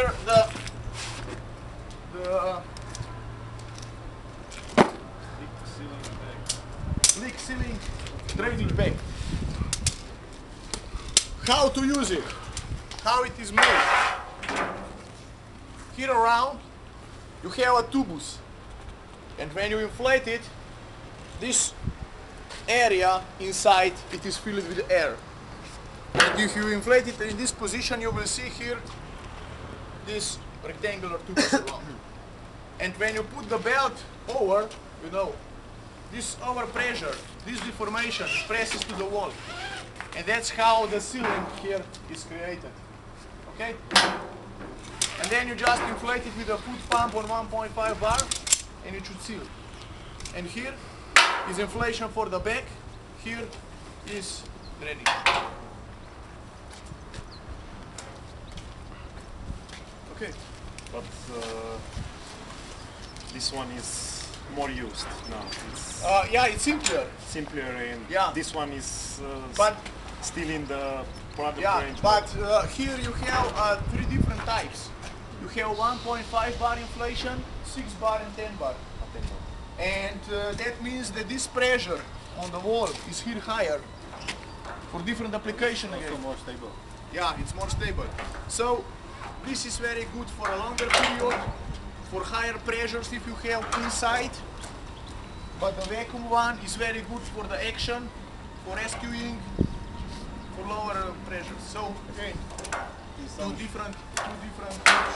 here the leak sealing drainage bag. How to use it? How it is made? Here around you have a tubus, and when you inflate it, this area inside it is filled with air. And if you inflate it in this position, you will see here this rectangular tubus around. And when you put the belt over, you know, this overpressure, this deformation presses to the wall. And that's how the sealing here is created. Okay? And then you just inflate it with a foot pump on 1.5 bar and it should seal. And here is inflation for the back, here is drainage. Okay. But this one is more used now. It's yeah, it's simpler. simpler, and Yeah. this one is But still in the product yeah, range. but here you have 3 different types. You have 1.5 bar inflation, 6 bar and 10 bar. And that means that this pressure on the wall is here higher for different application again. Also more stable. Yeah, it's more stable. So this is very good for a longer period, for higher pressures if you have inside. But the vacuum one is very good for the action, for rescuing, for lower pressures. So again, two different.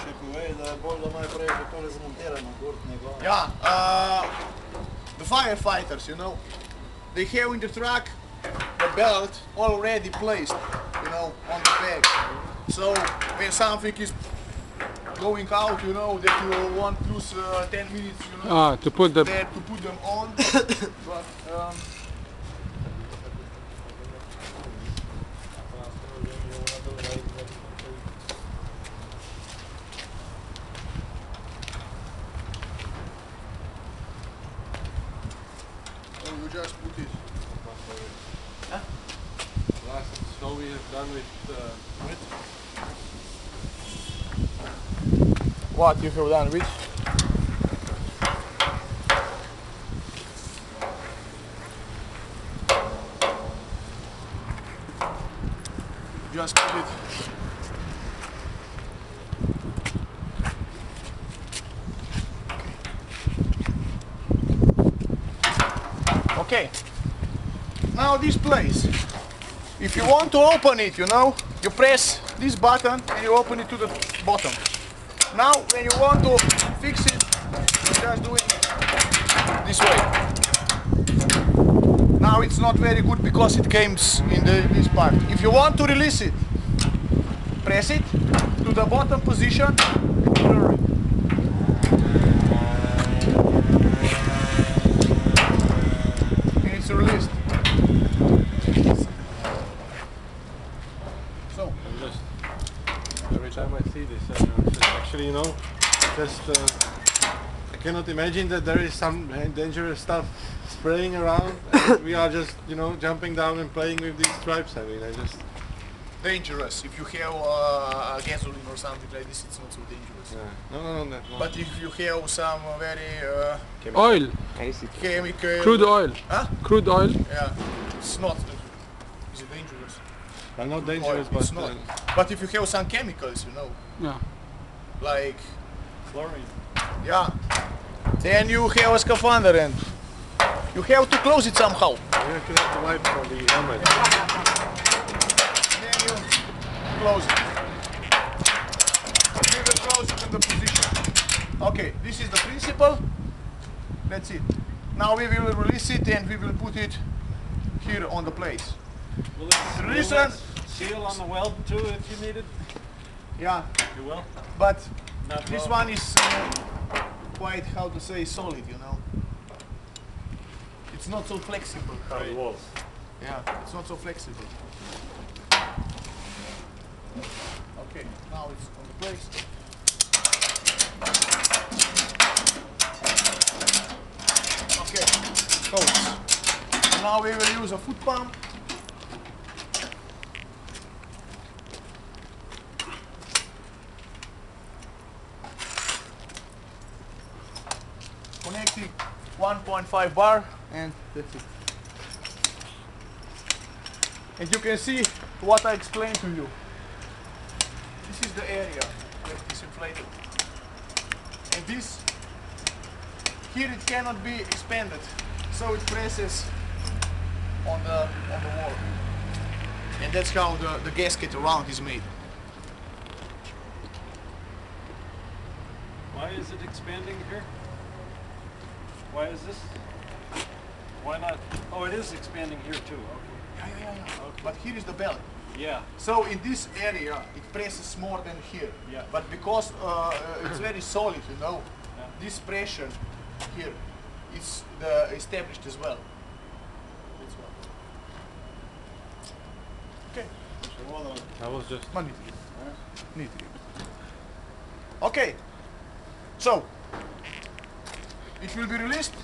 Ще кое да боль да май прави то размонтирано горд него. Yeah, the firefighters, you know, they have in the truck the belt already placed, you know, on the bag. So when something is going out, you know, that you want to lose 10 minutes, you know, to put the there to put them on. But you just put it. Huh? So we have done with What you have done with? Just put it. Okay. Now this place. If you want to open it, you know, you press this button and you open it to the bottom. Now when you want to fix it, you just do it this way. Now it's not very good because it comes in this part. If you want to release it, press it to the bottom position. And it's released. So just every time I see this, it's actually, you know, just I cannot imagine that there is some dangerous stuff spraying around and we are just, you know, jumping down and playing with these stripes. I mean, I just dangerous. If you have gasoline or something like this, it's not so dangerous. yeah. No. But if you have some very oil, chemical, crude oil, huh? crude oil. Yeah, it's not. Is it dangerous? Well, not dangerous, It's but not. But if you have some chemicals, you know, Yeah. like Fluorine. yeah, then you have a scaphandre and you have to close it somehow. you have to have the wipe for the helmet. Then you close it. You will close it in the position. Okay, this is the principle. That's it. Now we will release it and we will put it here on the place. Will The reason, seal on the weld too if you need it? yeah, You will. but Not this well. one is quite, how to say, solid, you know. It's not so flexible. Hard walls. Yeah, it's not so flexible. Okay, now it's on the place. Okay, so now we will use a foot pump. connecting 1.5 bar, and that's it. And you can see what I explained to you. This is the area where it is inflated. And this, here it cannot be expanded, so it presses on the wall. And that's how the gasket around is made. Why is it expanding here? Why is this? Why not? Oh, it is expanding here too. Okay. Yeah. Okay. But here is the belt. Yeah. So in this area it presses more than here. Yeah. But because it's very solid, you know, Yeah. this pressure here is established as well. Okay. I was just Neat. Okay. So it will be released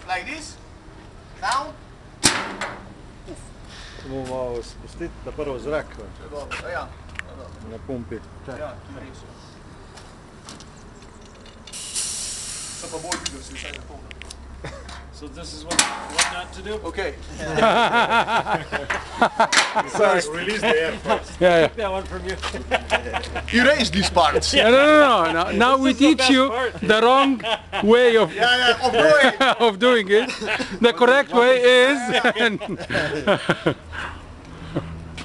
like this. Down. Bomo malo spustiti na prvo zrak Dobro. Ja. na pumpi. Ja, tu res. Se pa bolj videl, si vsaj zapomnil. So this is what not to do? Okay. Release the air first. Yeah, Take that one from you. Erase these parts. yeah. No. Now we is the teach best you part. the wrong way of Of doing. of doing it. The correct way is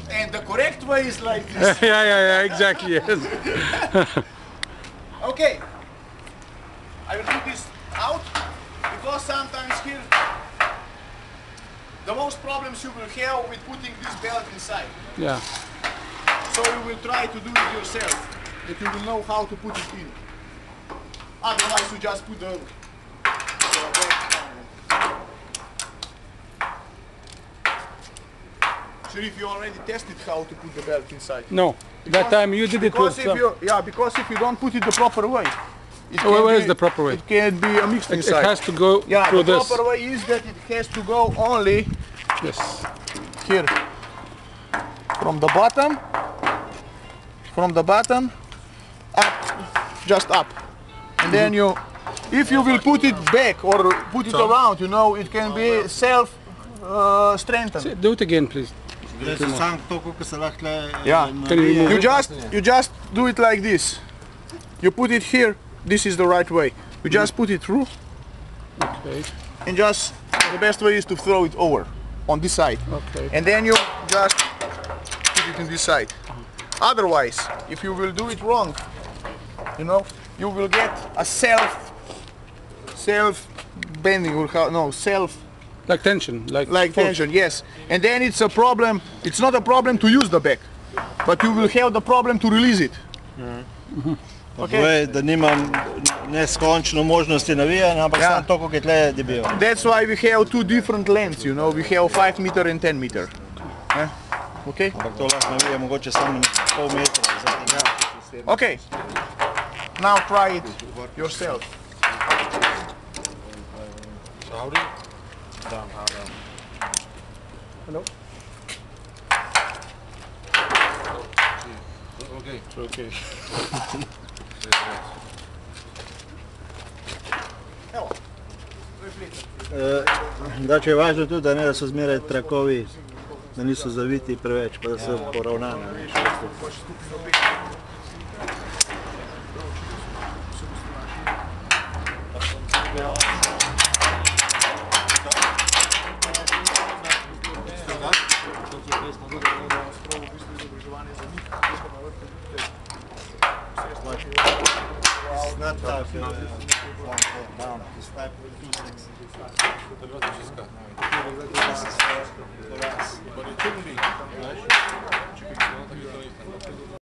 And the correct way is like this. yeah, exactly. Yes. Okay. I will put this out because sometimes here the most problems you will have with putting this belt inside. Yeah. So you will try to do it yourself, that you will know how to put it in. Otherwise you just put the Sharif, you already tested how to put the belt inside. No. That time you did it Because with. because if you don't put it the proper way, it Where can is the proper way? It can be a mixed It inside. has to go Yeah, through the this. proper way is that it has to go only Yes. here, from the bottom, up, just up, and then you, if you will put it back or put it around, you know, it can be self-strengthened. Do it again, please. Zdaj se sam to, koliko se lahko Yeah. Can you remove You just do it like this. You put it here. This is the right way. You just put it through, Okay. and just the best way is to throw it over on this side. Okay. And then you just put it in this side. Otherwise, if you will do it wrong, you know, you will get a self bending or self Like tension, like force. tension. Yes, and then it's a problem. It's not a problem to use the back, but you will have the problem to release it. Povej, da nimam neskončno možnosti navijanja, ampak Ja. samo to, koliko je tle debelo. That's why we have two different lengths. You know, we have 5 meter and 10 meter. Okay. Ampak to lahko navija mogoče samo na pol metra. Okay. Now try it yourself. So how do you? Hello? Okay. Okay. Evo. Drugače je važno tudi, da so zmeraj trakovi, da niso zaviti preveč, pa da so poravnani. It's not tough, down. It's type of acoustics. But it shouldn't be.